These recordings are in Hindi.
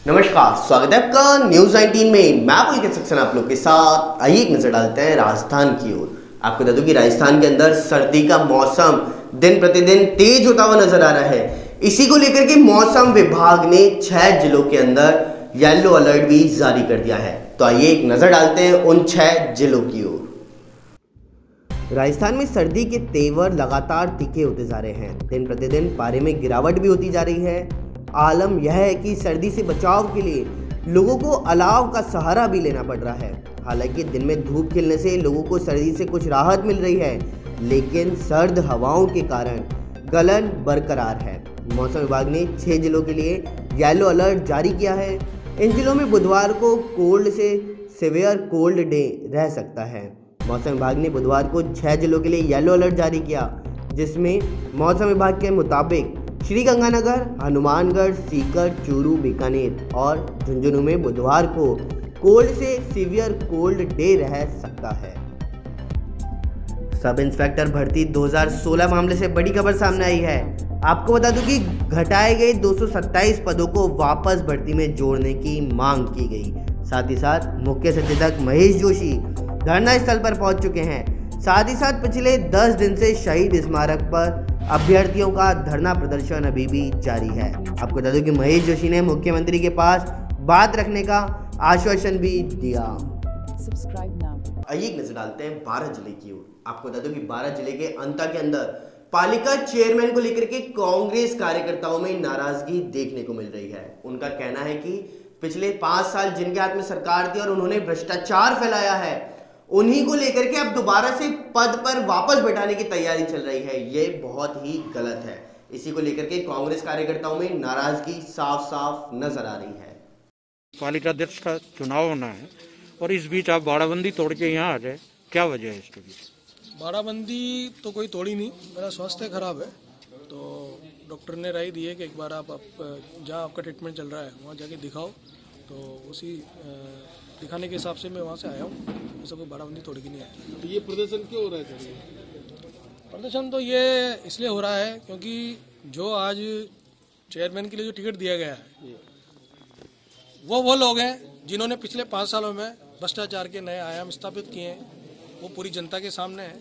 नमस्कार, स्वागत है आपका न्यूज 19 में। मैं पुलकित सक्सेना आप लोग के साथ। आइए एक नजर डालते हैं राजस्थान की ओर। आपको बता दूं कि राजस्थान के अंदर सर्दी का मौसम दिन प्रतिदिन तेज होता हुआ नजर आ रहा है। इसी को लेकर के मौसम विभाग ने 6 जिलों के अंदर येलो अलर्ट भी जारी कर दिया है। तो आइए एक नजर डालते हैं उन 6 जिलों की ओर। राजस्थान में सर्दी के तेवर लगातार तीखे होते जा रहे हैं। दिन प्रतिदिन पारे में गिरावट भी होती जा रही है। आलम यह है कि सर्दी से बचाव के लिए लोगों को अलाव का सहारा भी लेना पड़ रहा है। हालांकि दिन में धूप खिलने से लोगों को सर्दी से कुछ राहत मिल रही है, लेकिन सर्द हवाओं के कारण गलन बरकरार है। मौसम विभाग ने 6 जिलों के लिए येलो अलर्ट जारी किया है। इन जिलों में बुधवार को कोल्ड से सिवियर कोल्ड डे रह सकता है। मौसम विभाग ने बुधवार को 6 जिलों के लिए येलो अलर्ट जारी किया, जिसमें मौसम विभाग के मुताबिक श्रीगंगानगर, हनुमानगढ़, सीकर, चूरू, बीकानेर और झुंझुनू में बुधवार को कोल्ड से सीवियर कोल्ड डे रह सकता है। सब इंस्पेक्टर भर्ती 2016 मामले से बड़ी खबर सामने आई है। आपको बता दूं कि घटाए गए 227 पदों को वापस भर्ती में जोड़ने की मांग की गई। साथ ही साथ मुख्य सचेतक महेश जोशी धरना स्थल पर पहुंच चुके हैं। साथ ही साथ पिछले 10 दिन से शहीद स्मारक पर अभ्यर्थियों का धरना प्रदर्शन अभी भी जारी है। आपको बता दूं कि महेश जोशी ने मुख्यमंत्री के पास बात रखने का आश्वासन भी दिया। आइए एक नजर डालते हैं 12 जिले की ओर। आपको बता दूं कि 12 जिले के अंता के अंदर पालिका चेयरमैन को लेकर के कांग्रेस कार्यकर्ताओं में नाराजगी देखने को मिल रही है। उनका कहना है कि पिछले 5 साल जिनके हाथ में सरकार थी और उन्होंने भ्रष्टाचार फैलाया है, उन्हीं को लेकर के अब दोबारा से पद पर वापस बैठाने की तैयारी चल रही है। ये बहुत ही गलत है। इसी को लेकर के कांग्रेस कार्यकर्ताओं में नाराजगी साफ साफ नजर आ रही है। पालिका अध्यक्ष का चुनाव होना है और इस बीच आप बाड़ाबंदी तोड़ के यहाँ आ जाए, क्या वजह है इसके बीच? बाड़ाबंदी तो कोई तोड़ी नहीं, मेरा स्वास्थ्य खराब है तो डॉक्टर ने राय दी है कि एक बार आप जहाँ आपका ट्रीटमेंट चल रहा है वहाँ जाके दिखाओ। तो उसी दिखाने के हिसाब से मैं वहाँ से आया हूँ। ऐसा कोई बाड़ाबंदी तोड़ के नहीं आया। तो ये प्रदर्शन क्यों हो रहा है सर? प्रदर्शन तो ये इसलिए हो रहा है क्योंकि जो आज चेयरमैन के लिए जो टिकट दिया गया है वो लोग हैं जिन्होंने पिछले 5 सालों में भ्रष्टाचार के नए आयाम स्थापित किए हैं। वो पूरी जनता के सामने है।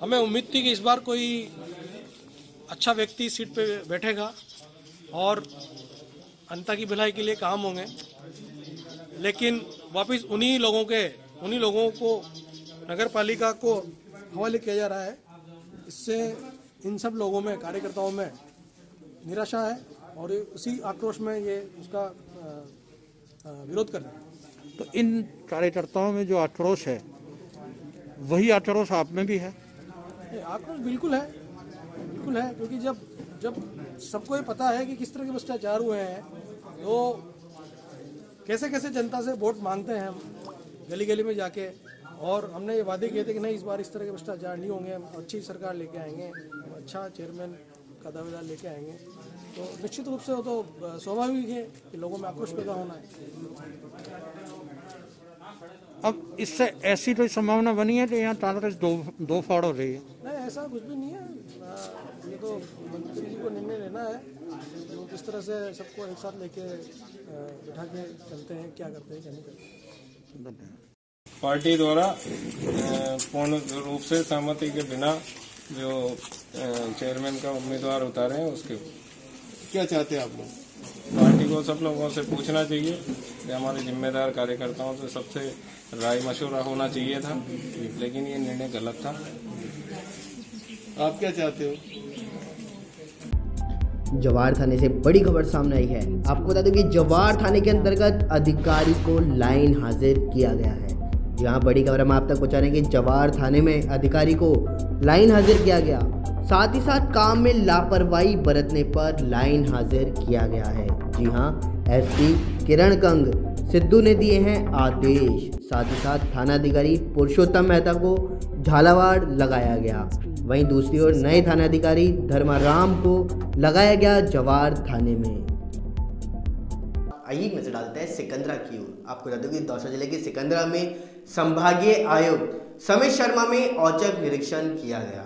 हमें उम्मीद थी कि इस बार कोई अच्छा व्यक्ति सीट पे बैठेगा और जनता की भलाई के लिए काम होंगे, लेकिन वापस उन्हीं लोगों को नगर पालिका को हवाले किया जा रहा है। इससे इन सब लोगों में, कार्यकर्ताओं में निराशा है और उसी आक्रोश में ये उसका विरोध कर रहे हैं। तो इन कार्यकर्ताओं में जो आक्रोश है वही आक्रोश आप में भी है? आक्रोश बिल्कुल है क्योंकि जब सबको ये पता है कि किस तरह के भ्रष्टाचार हुए हैं तो कैसे जनता से वोट मांगते हैं हम गली गली में जाके। और हमने ये वादे किए थे कि नहीं, इस बार इस तरह के भ्रष्टाचार नहीं होंगे, हम अच्छी सरकार लेके आएंगे, अच्छा चेयरमैन का दावेदार लेके आएंगे। तो निश्चित रूप से वो तो स्वाभाविक है कि लोगों में आक्रोश पैदा होना है। अब इससे ऐसी कोई संभावना बनी है कि यहाँ कांग्रेस दो फाड़ हो रही है? नहीं, ऐसा कुछ भी नहीं है। ये तो मंत्री जी को निर्णय लेना है वो किस तरह से सबको एक साथ लेके बैठा के चलते हैं, क्या करते हैं क्या नहीं करते हैं। पार्टी द्वारा पूर्ण रूप से सहमति के बिना जो चेयरमैन का उम्मीदवार उतारे हैं उसके क्या चाहते हैं आप लोग? पार्टी को सब लोगों से पूछना चाहिए कि हमारे जिम्मेदार कार्यकर्ताओं से सबसे राय मशवरा होना चाहिए था, लेकिन ये निर्णय गलत था। आप क्या चाहते हो? जवार थाने से बड़ी खबर सामने आई है। आपको बता दूं कि जवार थाने के अंतर्गत अधिकारी को लाइन हाजिर किया गया है। जहां बड़ी खबर हम आप तक पहुंचा रहे हैं कि जवार थाने में अधिकारी को लाइन हाजिर किया गया, साथ ही साथ काम में लापरवाही बरतने पर लाइन हाजिर किया गया है। जी हां, एसपी किरण कंग सिद्धू ने दिए हैं आदेश। साथ ही साथ थानाधिकारी पुरुषोत्तम मेहता को झालावाड़ लगाया गया। वहीं दूसरी ओर नए थानाधिकारी धर्माराम को लगाया गया जवार थाने में। आइए नजर डालते हैं सिकंदरा की ओर। आपको बता दूं कि दौसा जिले के सिकंदरा में संभागीय आयुक्त समित शर्मा में औचक निरीक्षण किया गया।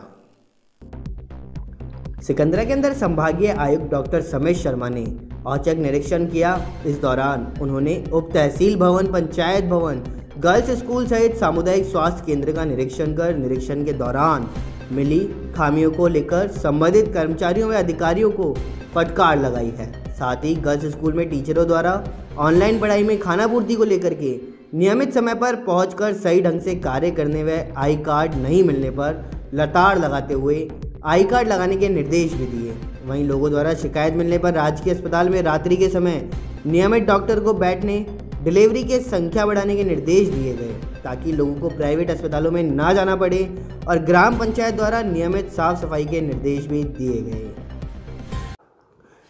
सिकंदरा के अंदर संभागीय आयुक्त डॉक्टर समेश शर्मा ने औचक निरीक्षण किया। इस दौरान उन्होंने उप तहसील भवन, पंचायत भवन, गर्ल्स स्कूल सहित सामुदायिक स्वास्थ्य केंद्र का निरीक्षण कर निरीक्षण के दौरान मिली खामियों को लेकर संबंधित कर्मचारियों व अधिकारियों को फटकार लगाई है। साथ ही गर्ल्स स्कूल में टीचरों द्वारा ऑनलाइन पढ़ाई में खानापूर्ति को लेकर के नियमित समय पर पहुंचकर सही ढंग से कार्य करने व आई कार्ड नहीं मिलने पर लताड़ लगाते हुए आई कार्ड लगाने के निर्देश भी दिए। वहीं लोगों द्वारा शिकायत मिलने पर राजकीय अस्पताल में रात्रि के समय नियमित डॉक्टर को बैठने, डिलीवरी के संख्या बढ़ाने के निर्देश दिए गए ताकि लोगों को प्राइवेट अस्पतालों में ना जाना पड़े और ग्राम पंचायत द्वारा नियमित साफ सफाई के निर्देश भी दिए गए।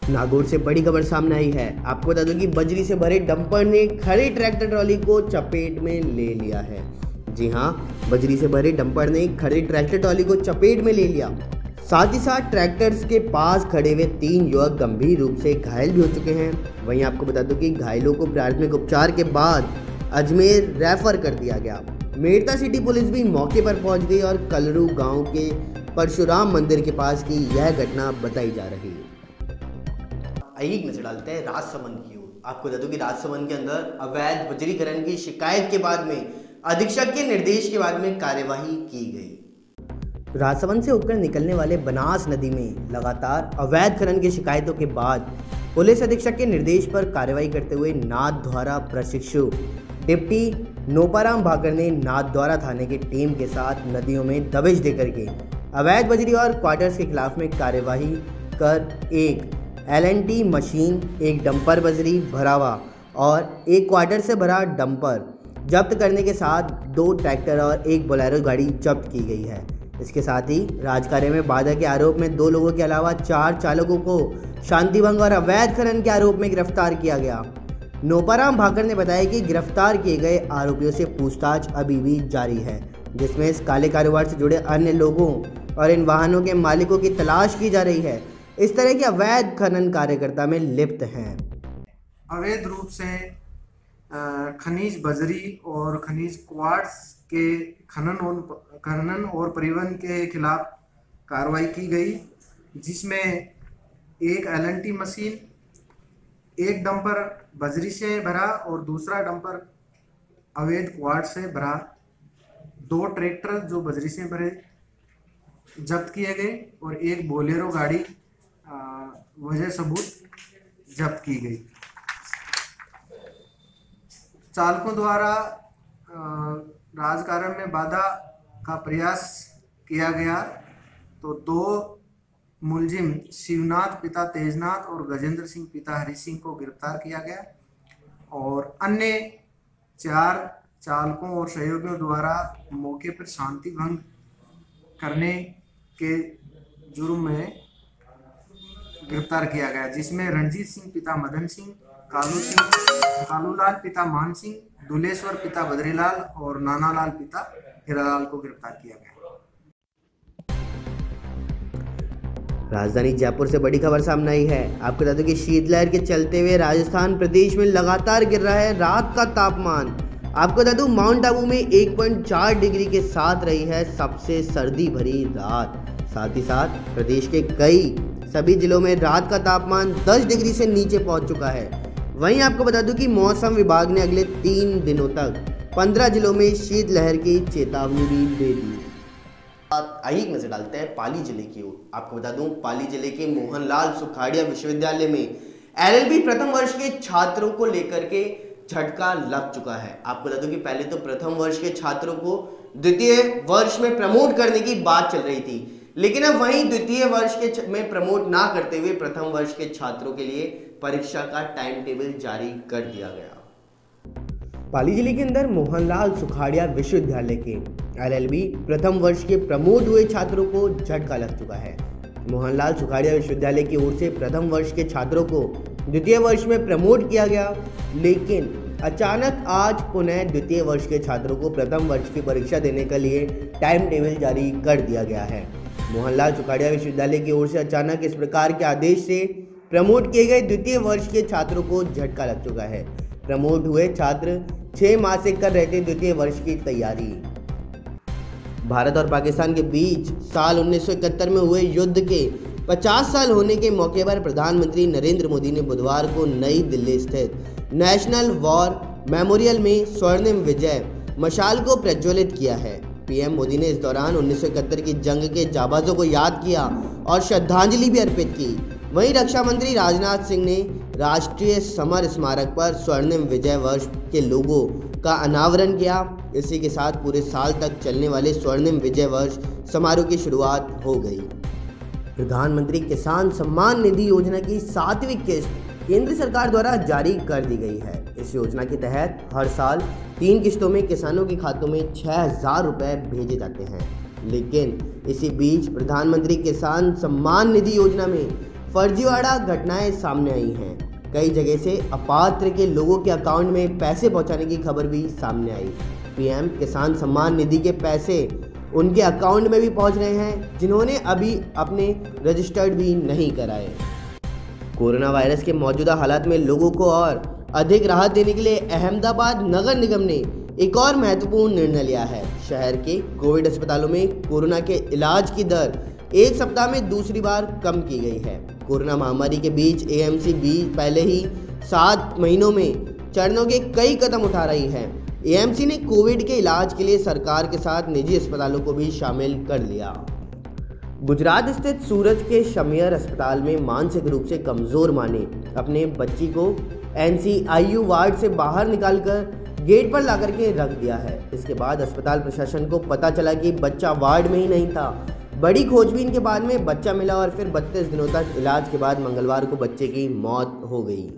नागौर से बड़ी खबर सामने आई है। आपको बता दूं कि बजरी से भरे डंपर ने खड़े ट्रैक्टर ट्रॉली को चपेट में ले लिया है। जी हां, बजरी से भरे डंपर ने खड़े ट्रैक्टर ट्रॉली को चपेट में ले लिया। साथ ही साथ ट्रैक्टर्स के पास खड़े हुए 3 युवक गंभीर रूप से घायल भी हो चुके हैं। वहीं आपको बता दूं कि घायलों को प्राथमिक उपचार के बाद अजमेर रेफर कर दिया गया। मेड़ता सिटी पुलिस भी मौके पर पहुंच गई और कलरू गांव के परशुराम मंदिर के पास की यह घटना बताई जा रही है। एक नजर डालते हैं राजसमंद की ओर। आपको बता दूं कि राजसमंद के अंदर अवैध बजरीकरण की शिकायत के बाद में अधीक्षक के निर्देश के बाद में कार्यवाही की गई। राजसमंद से होकर निकलने वाले बनास नदी में लगातार अवैध खनन की शिकायतों के बाद पुलिस अधीक्षक के निर्देश पर कार्रवाई करते हुए नाथद्वारा प्रशिक्षु डिप्टी नोपाराम भाकर ने नाथद्वारा थाने की टीम के साथ नदियों में दबिश देकर के अवैध बजरी और क्वार्टर्स के खिलाफ में कार्यवाही कर एक LNT मशीन, एक डंपर बजरी भरा हुआ और एक क्वार्टर से भरा डंपर जब्त करने के साथ 2 ट्रैक्टर और एक बोलेरो गाड़ी जब्त की गई है। इसके साथ ही राजकार्य में बाधा के आरोप में 2 लोगों के अलावा 4 चालकों को शांति भंग और अवैध खनन के आरोप में गिरफ्तार किया गया। नोपाराम भाकर ने बताया कि गिरफ्तार किए गए आरोपियों से पूछताछ अभी भी जारी है, जिसमें इस काले कारोबार से जुड़े अन्य लोगों और इन वाहनों के मालिकों की तलाश की जा रही है। इस तरह के अवैध खनन कार्यकर्ता में लिप्त हैं। अवैध रूप से खनिज बजरी और खनिज क्वार्ट्स के खनन और परिवहन के खिलाफ कार्रवाई की गई, जिसमें एक LNT मशीन, एक डंपर बजरी से भरा और दूसरा डंपर अवैध क्वार्ट्स से भरा, 2 ट्रैक्टर जो बजरी से भरे जब्त किए गए और एक बोलेरो गाड़ी वजह सबूत जब्त की गई। चालकों द्वारा राजकार्य में बाधा का प्रयास किया गया तो 2 मुलजिम शिवनाथ पिता तेजनाथ और गजेंद्र सिंह पिता हरि सिंह को गिरफ्तार किया गया और अन्य 4 चालकों और सहयोगियों द्वारा मौके पर शांति भंग करने के जुर्म में गिरफ्तार किया गया, जिसमें रणजीत सिंह पिता मदन सिंह, कालूलाल पिता मान सिंह, दुलेश्वर पिता बद्रीलाल और नानालाल पिता हीरालाल को गिरफ्तार किया गया। राजधानी जयपुर से बड़ी खबर सामने आई है। आपको बता दूं कि शीतलहर के चलते हुए राजस्थान प्रदेश में लगातार गिर रहा है रात का तापमान। आपको बता दूं माउंट आबू में 1.4 डिग्री के साथ रही है सबसे सर्दी भरी रात। साथ ही साथ प्रदेश के सभी जिलों में रात का तापमान 10 डिग्री से नीचे पहुंच चुका है। वहीं आपको बता दूं कि मौसम विभाग ने अगले 3 दिनों तक 15 जिलों में शीतलहर की चेतावनी भी दे दी। आइए नजर डालते हैं पाली जिले की ओर। आपको बता दूं पाली जिले के मोहनलाल सुखाड़िया विश्वविद्यालय में LLB प्रथम वर्ष के छात्रों को लेकर के झटका लग चुका है। आपको बता दूं कि पहले तो प्रथम वर्ष के छात्रों को द्वितीय वर्ष में प्रमोट करने की बात चल रही थी, लेकिन अब वहीं द्वितीय वर्ष के में प्रमोट ना करते हुए प्रथम वर्ष के छात्रों के लिए परीक्षा का टाइम टेबल जारी कर दिया गया। पाली जिले के अंदर मोहनलाल सुखाड़िया विश्वविद्यालय के LLB प्रथम वर्ष के प्रमोट हुए छात्रों को झटका लग चुका है। मोहनलाल सुखाड़िया विश्वविद्यालय की ओर से प्रथम वर्ष के छात्रों को द्वितीय वर्ष में प्रमोट किया गया, लेकिन अचानक आज पुनः द्वितीय वर्ष के छात्रों को प्रथम वर्ष की परीक्षा देने के लिए टाइम टेबल जारी कर दिया गया है। मोहनलाल सुखाड़िया विश्वविद्यालय की ओर से अचानक इस प्रकार के आदेश से प्रमोट किए गए द्वितीय वर्ष के छात्रों को झटका लग चुका है। प्रमोट हुए छात्र 6 माह से कर रहे थे द्वितीय वर्ष की तैयारी। भारत और पाकिस्तान के बीच साल 1971 में हुए युद्ध के 50 साल होने के मौके पर प्रधानमंत्री नरेंद्र मोदी ने बुधवार को नई दिल्ली स्थित नेशनल वॉर मेमोरियल में स्वर्णिम विजय मशाल को प्रज्वलित किया है। पीएम मोदी ने इस दौरान 1971 की जंग के जाबाजों को याद किया और श्रद्धांजलि भी अर्पित की। वहीं रक्षा मंत्री राजनाथ सिंह ने राष्ट्रीय समर स्मारक पर स्वर्णिम विजय वर्ष के लोगो का अनावरण किया। इसी के साथ पूरे साल तक चलने वाले स्वर्णिम विजय वर्ष समारोह की शुरुआत हो गई। प्रधानमंत्री किसान सम्मान निधि योजना की 7वीं किस्त केंद्र सरकार द्वारा जारी कर दी गई है। इस योजना के तहत हर साल 3 किस्तों में किसानों के खातों में 6,000 रुपए भेजे जाते हैं। लेकिन इसी बीच प्रधानमंत्री किसान सम्मान निधि योजना में फर्जीवाड़ा घटनाएं सामने आई हैं। कई जगह से अपात्र के लोगों के अकाउंट में पैसे पहुंचाने की खबर भी सामने आई। पीएम किसान सम्मान निधि के पैसे उनके अकाउंट में भी पहुंच रहे हैं जिन्होंने अभी अपने रजिस्टर्ड भी नहीं कराए। कोरोना वायरस के मौजूदा हालात में लोगों को और अधिक राहत देने के लिए अहमदाबाद नगर निगम ने एक और महत्वपूर्ण निर्णय लिया है। शहर के कोविड अस्पतालों में कोरोना के इलाज की दर एक सप्ताह में दूसरी बार कम की गई है। कोरोना महामारी के बीच एएमसी भी पहले ही 7 महीनों में चरणों के कई कदम उठा रही है। एएमसी ने कोविड के इलाज के लिए सरकार के साथ निजी अस्पतालों को भी शामिल कर लिया। गुजरात स्थित सूरत के शमियर अस्पताल में मानसिक रूप से कमजोर मां ने अपने बच्ची को एनसीआईयू वार्ड से बाहर निकालकर गेट पर लाकर के रख दिया है। इसके बाद अस्पताल प्रशासन को पता चला कि बच्चा वार्ड में ही नहीं था। बड़ी खोजबीन के बाद में बच्चा मिला और फिर 32 दिनों तक इलाज के बाद मंगलवार को बच्चे की मौत हो गई।